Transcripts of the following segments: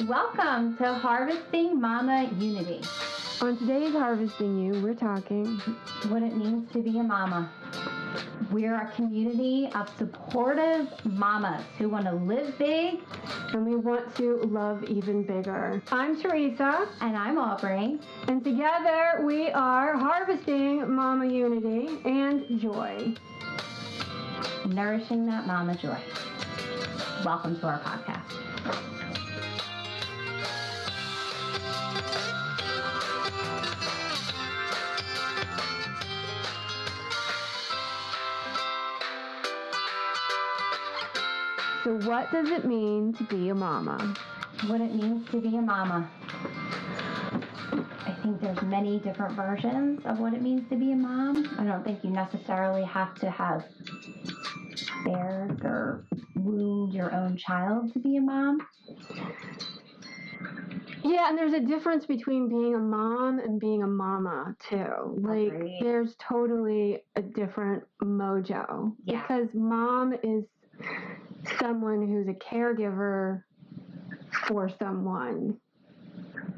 Welcome to Harvesting Mama Unity. On today's Harvesting You, we're talking what it means to be a mama. We're a community of supportive mamas who want to live big. And we want to love even bigger. I'm Teresa. And I'm Aubrey. And together we are harvesting mama unity and joy. Nourishing that mama joy. Welcome to our podcast. So what does it mean to be a mama? What it means to be a mama. I think there's many different versions of what it means to be a mom. I don't think you necessarily have to have bared or wound your own child to be a mom. Yeah, and there's a difference between being a mom and being a mama, too. Like, Agreed. There's totally a different mojo. Yeah. Because mom is someone who's a caregiver for someone.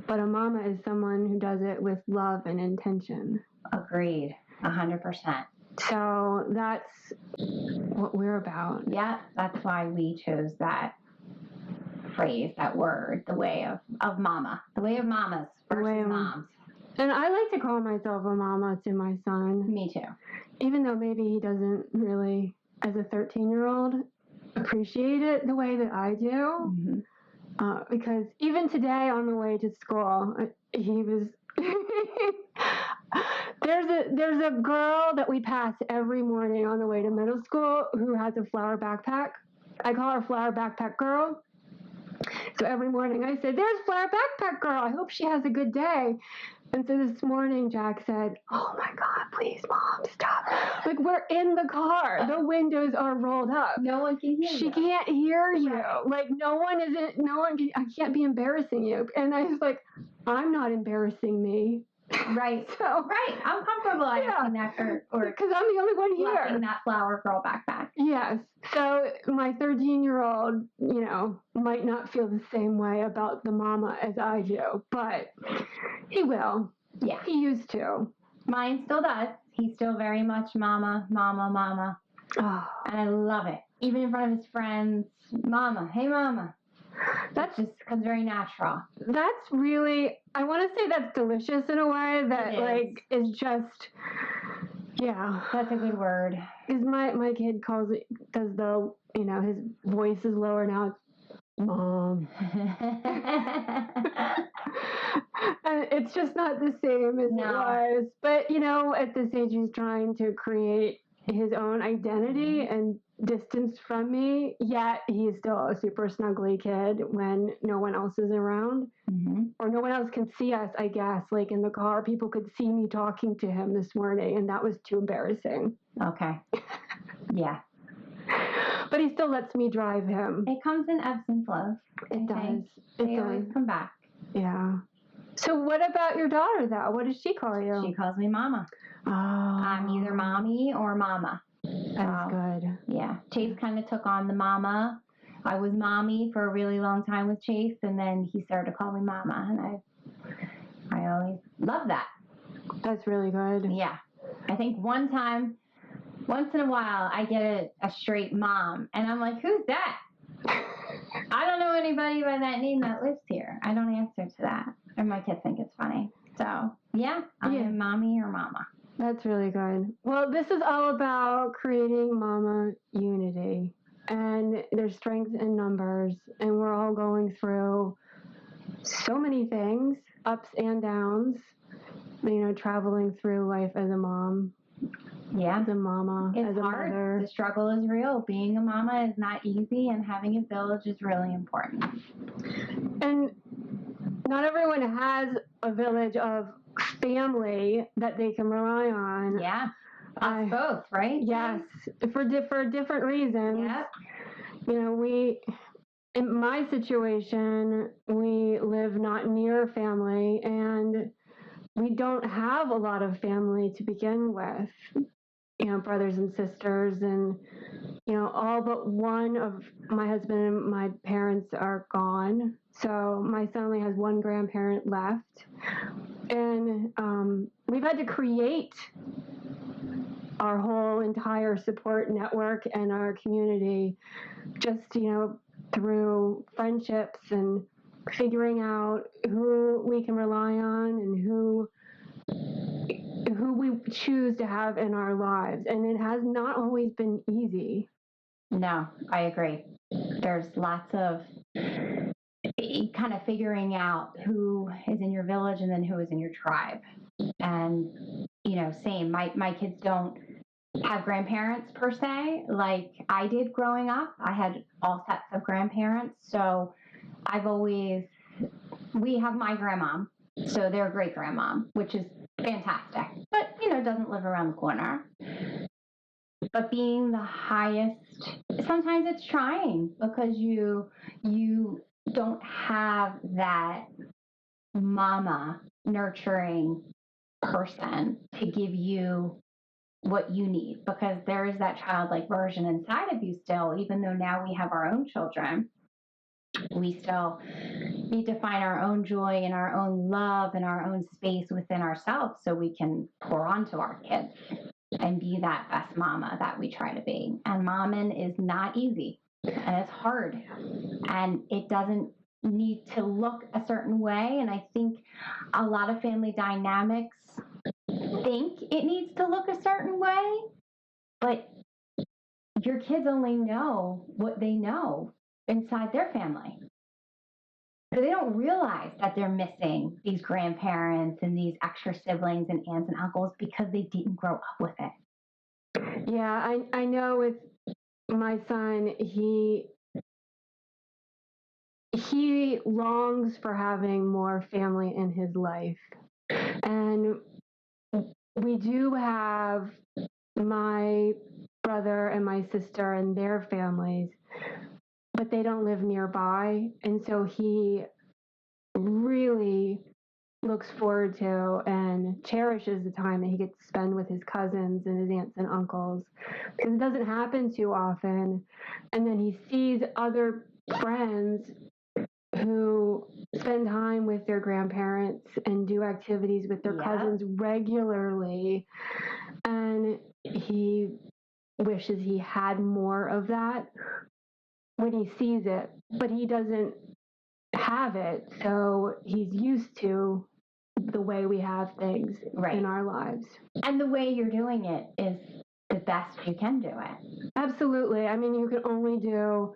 But a mama is someone who does it with love and intention. Agreed. 100%. So that's what we're about. Yeah, that's why we chose that phrase, that word, the way of mama. The way of mamas versus moms. And I like to call myself a mama to my son. Me too. Even though maybe he doesn't really, as a 13-year-old, appreciate it the way that I do. Mm-hmm. Because even today on the way to school, he was... There's a girl that we pass every morning on the way to middle school who has a flower backpack. I call her Flower Backpack Girl. So every morning I say, "There's Flower Backpack Girl. I hope she has a good day." And so this morning Jack said, "Oh my God, please, Mom, stop." Like, we're in the car. The windows are rolled up. No one can hear you. She can't hear you. Right. Like, I can't be embarrassing you. And I was like, I'm not embarrassing me. Right. Right. I'm comfortable asking that or because I'm the only one here. That flower girl backpack. Yes. So my 13-year-old, might not feel the same way about the mama as I do, but he will. Yeah. He used to. Mine still does. He's still very much mama, mama, mama. Oh. And I love it. Even in front of his friends, mama, hey mama. That just comes very natural. That's really, I want to say that's delicious in a way that is just, yeah. That's a good word. Because my kid does the, his voice is lower now. It's Mom. And it's just not the same as it was. But, at this age, he's trying to create his own identity and distance from me, yet he's still a super snuggly kid when no one else is around. Mm-hmm. Or no one else can see us, I guess. Like in the car, people could see me talking to him this morning, and that was too embarrassing. Okay. Yeah. But he still lets me drive him. It comes in ebbs and flows. It does. They always come back. Yeah. So what about your daughter, though? What does she call you? She calls me mama. Oh. I'm either mommy or mama. That's good. Yeah. Chase kind of took on the mama. I was mommy for a really long time with Chase, and then he started to call me mama, and I always loved that. That's really good. Yeah. I think once in a while, I get a straight mom, and I'm like, who's that? I don't know anybody by that name that lives here. I don't answer to that. And my kids think it's funny. So, yeah, I am mommy or mama. That's really good. Well, this is all about creating mama unity. And there's strength in numbers. And we're all going through so many things, ups and downs, traveling through life as a mom. Yeah. As a mama, it's as a hard. mother. The struggle is real. Being a mama is not easy, and having a village is really important. And not everyone has a village of family that they can rely on. Yeah. Us both, right? Yes. For different reasons. Yep. In my situation, we live not near family, and we don't have a lot of family to begin with. Brothers and sisters, and all but one of my husband and my parents are gone. So my son only has one grandparent left. And we've had to create our whole entire support network and our community just, through friendships and figuring out who we can rely on and who we choose to have in our lives. And it has not always been easy. No, I agree. There's lots of kind of figuring out who is in your village and then who is in your tribe. And, same. My kids don't have grandparents per se like I did growing up. I had all sets of grandparents. So we have my grandmom, so their great grandmom, which is fantastic, but, doesn't live around the corner. But being the highest, sometimes it's trying because you don't have that mama nurturing person to give you what you need, because there is that childlike version inside of you still, even though now we have our own children. We still need to find our own joy and our own love and our own space within ourselves so we can pour onto our kids and be that best mama that we try to be. And momming is not easy, and it's hard, and it doesn't need to look a certain way. And I think a lot of family dynamics think it needs to look a certain way, but your kids only know what they know inside their family. So they don't realize that they're missing these grandparents and these extra siblings and aunts and uncles because they didn't grow up with it. Yeah, I know with my son, he longs for having more family in his life. And we do have my brother and my sister and their families, but they don't live nearby. And so he really looks forward to and cherishes the time that he gets to spend with his cousins and his aunts and uncles, because it doesn't happen too often. And then he sees other friends who spend time with their grandparents and do activities with their cousins regularly, and he wishes he had more of that when he sees it, but he doesn't have it, so he's used to the way we have things in our lives. And the way you're doing it is the best you can do it. Absolutely. I mean, you can only do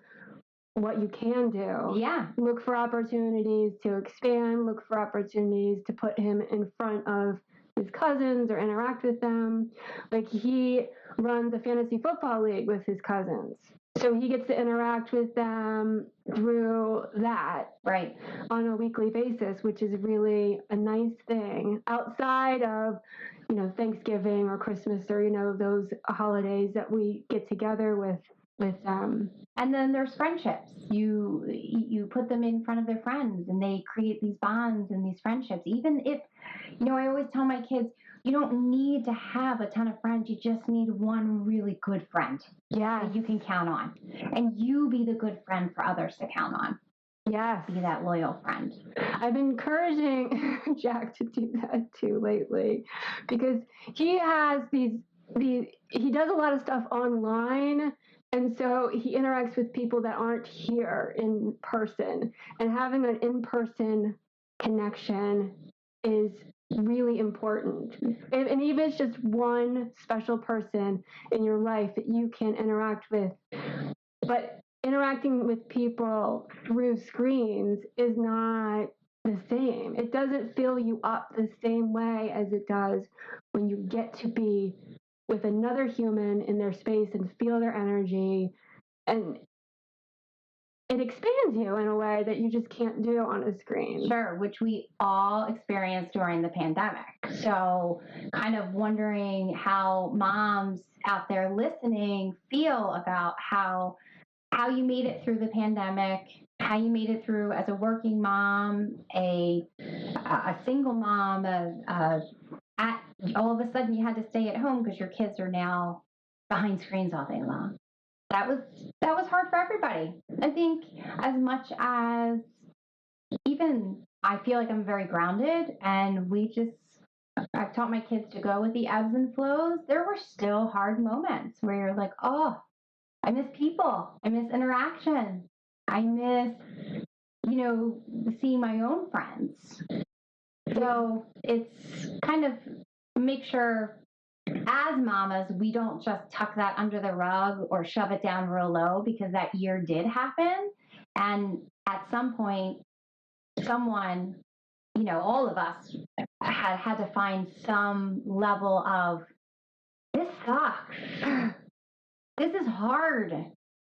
what you can do. Yeah. Look for opportunities to expand, look for opportunities to put him in front of his cousins or interact with them. Like, he runs a fantasy football league with his cousins. So he gets to interact with them through that on a weekly basis, which is really a nice thing outside of, Thanksgiving or Christmas or, those holidays that we get together with them. And then there's friendships. You put them in front of their friends and they create these bonds and these friendships. Even if, I always tell my kids, you don't need to have a ton of friends. You just need one really good friend that you can count on. And you be the good friend for others to count on. Yes. Be that loyal friend. I've been encouraging Jack to do that too lately, because he has he does a lot of stuff online. And so he interacts with people that aren't here in person. And having an in-person connection is really important. And even if it's just one special person in your life that you can interact with. But interacting with people through screens is not the same. It doesn't fill you up the same way as it does when you get to be with another human in their space and feel their energy, and it expands you in a way that you just can't do on a screen. Sure, which we all experienced during the pandemic. So kind of wondering how moms out there listening feel about how you made it through the pandemic, how you made it through as a working mom, a single mom, all of a sudden you had to stay at home because your kids are now behind screens all day long. that was hard for everybody. I think as much as even I feel like I'm very grounded, and I've taught my kids to go with the ebbs and flows. There were still hard moments where you're like, oh, I miss people. I miss interaction. I miss, seeing my own friends. So it's kind of make sure as mamas, we don't just tuck that under the rug or shove it down real low, because that year did happen. And at some point, someone, all of us had to find some level of, this sucks. This is hard.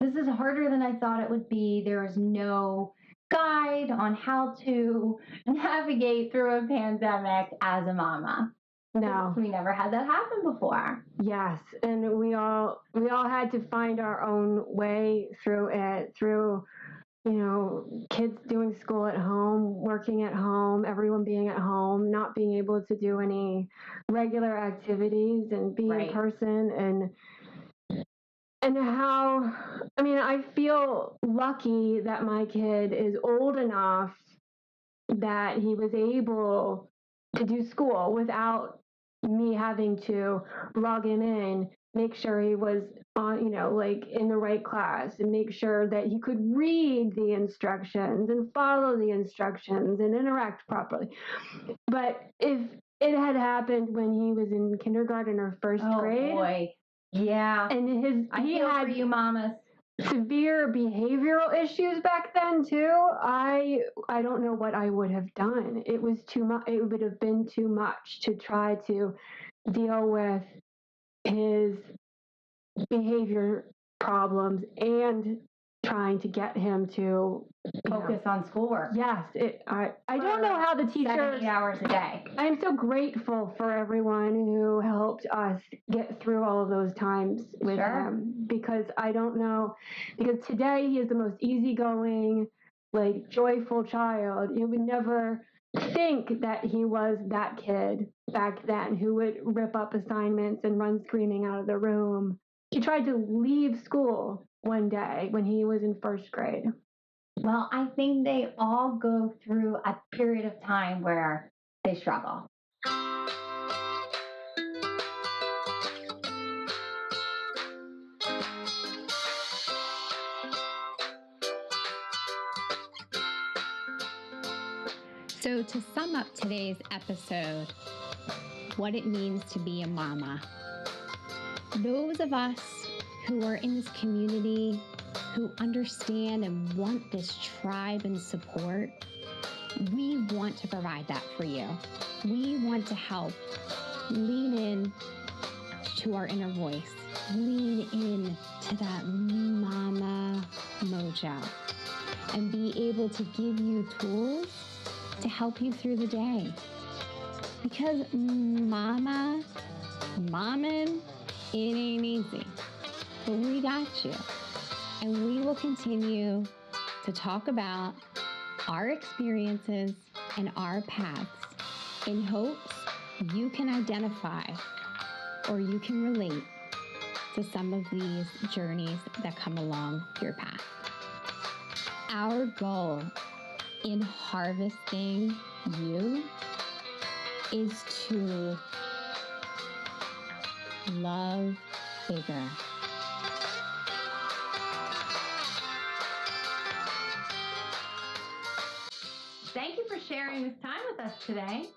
This is harder than I thought it would be. There is no guide on how to navigate through a pandemic as a mama. No. We never had that happen before. Yes, and we all had to find our own way through it, through kids doing school at home, working at home, everyone being at home, not being able to do any regular activities and be in person, and how, I feel lucky that my kid is old enough that he was able to do school without me having to log him in, make sure he was on, in the right class, and make sure that he could read the instructions and follow the instructions and interact properly. But if it had happened when he was in kindergarten or first grade. Oh boy. Yeah. And I feel for you mamas. Severe behavioral issues back then too. I don't know what I would have done. It was too much. It would have been too much to try to deal with his behavior problems and trying to get him to focus on schoolwork. Yes, I don't know how the teachers 7-8 hours a day. I am so grateful for everyone who helped us get through all of those times with him, because I don't know, because today he is the most easygoing, joyful child. You would never think that he was that kid back then who would rip up assignments and run screaming out of the room. He tried to leave school one day when he was in first grade. Well, I think they all go through a period of time where they struggle. So to sum up today's episode, what it means to be a mama. Those of us who are in this community, who understand and want this tribe and support, we want to provide that for you. We want to help lean in to our inner voice, lean in to that mama mojo, and be able to give you tools to help you through the day. Because momming, it ain't easy, but we got you. And we will continue to talk about our experiences and our paths in hopes you can identify or you can relate to some of these journeys that come along your path. Our goal in harvesting you is to love bigger. Thank you for sharing this time with us today.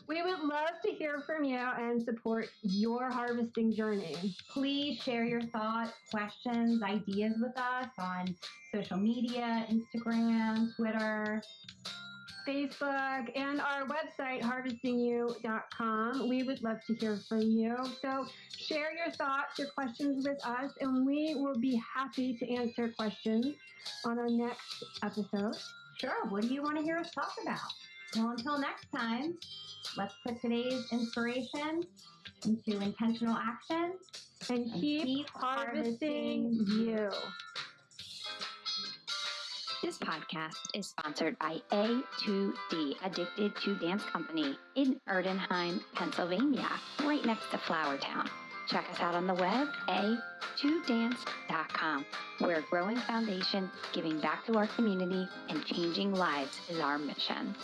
We would love to hear from you and support your harvesting journey. Please share your thoughts, questions, ideas with us on social media, Instagram, Twitter, Facebook, and our website, harvestingyou.com. We would love to hear from you. So share your thoughts, your questions with us, and we will be happy to answer questions on our next episode. Sure. What do you want to hear us talk about? Well, until next time, let's put today's inspiration into intentional action and keep harvesting you. This podcast is sponsored by A2D, Addicted to Dance Company in Erdenheim, Pennsylvania, right next to Flowertown. Check us out on the web, 2dance.com. We're a growing foundation, giving back to our community and changing lives is our mission.